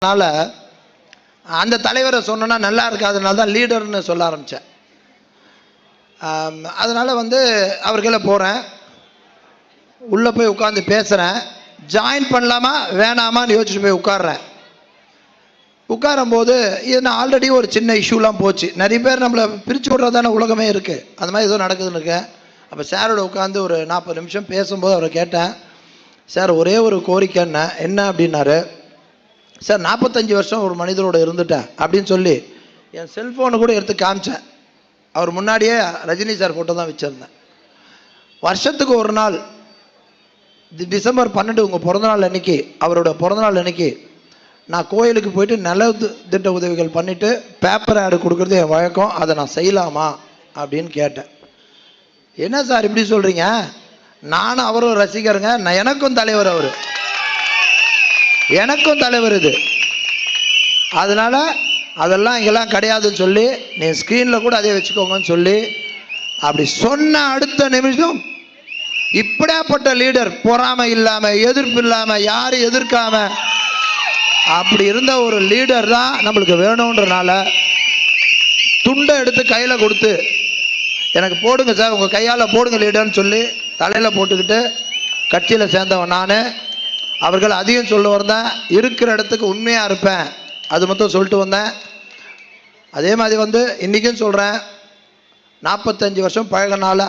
அதனால அந்த தலைவரை சொன்னா நல்லா இருக்காதனால தான் லீடர்னு சொல்ல ஆரம்பித்தேன். அதனால் அவர்களை போகிறேன், உள்ளே போய் உட்காந்து பேசுகிறேன். ஜாயின் பண்ணலாமா வேணாமான்னு யோசிச்சுட்டு போய் உட்காடுறேன். உட்காரும்போது இது ஆல்ரெடி ஒரு சின்ன இஷ்யூலாம் போச்சு. நிறைய பேர் நம்மளை பிரித்து விட்றதான உலகமே இருக்குது. அது மாதிரி ஏதோ நடக்குதுன்னு இருக்கேன். அப்போ சாரோட உட்காந்து ஒரு 40 நிமிஷம் பேசும்போது அவரை கேட்டேன், சார் ஒரே ஒரு கோரிக்கை என்ன அப்படின்னாரு. சார் 45 வருஷம் ஒரு மனிதரோட இருந்துட்டேன் அப்படின்னு சொல்லி என் செல்ஃபோனை கூட எடுத்து காமிச்சேன். அவர் முன்னாடியே ரஜினி சார் ஃபோட்டோ தான் வச்சுருந்தேன். வருஷத்துக்கு ஒரு நாள் டிசம்பர் 12 உங்கள் பிறந்தநாள் அன்னைக்கு, அவரோட பிறந்தநாள் அன்னைக்கு நான் கோயிலுக்கு போயிட்டு நல திட்ட உதவிகள் பண்ணிவிட்டு பேப்பர் ஆடு கொடுக்குறது என் வழக்கம். அதை நான் செய்யலாமா அப்படின்னு கேட்டேன். என்ன சார் இப்படி சொல்கிறீங்க? நானும் அவரும் ரசிகருங்க. எனக்கும் தலைவர் அவர், எனக்கும் தலைவர் இது. அதனால் அதெல்லாம் இங்கெல்லாம் கிடையாதுன்னு சொல்லி நீ ஸ்க்ரீனில் கூட அதே வச்சுக்கோங்கன்னு சொல்லி அப்படி சொன்ன அடுத்த நிமிஷம் இப்படியாப்பட்ட லீடர், பொறாமை இல்லாமல் எதிர்ப்பு இல்லாமல் யாரும் எதிர்க்காம அப்படி இருந்த ஒரு லீடர் தான் நம்மளுக்கு வேணுன்றனால துண்டை எடுத்து கையில் கொடுத்து எனக்கு போடுங்க சார், உங்கள் கையால் போடுங்க லீடர்னு சொல்லி தலையில் போட்டுக்கிட்டு கட்சியில் சேர்ந்தவன் நான். அவர்கள் அதையும் சொல்ல வந்தேன், இருக்கிற இடத்துக்கு உண்மையாக இருப்பேன் அது மட்டும் சொல்லிட்டு வந்தேன். அதே மாதிரி இன்றைக்கும் சொல்கிறேன், 45 வருஷம் பழகினால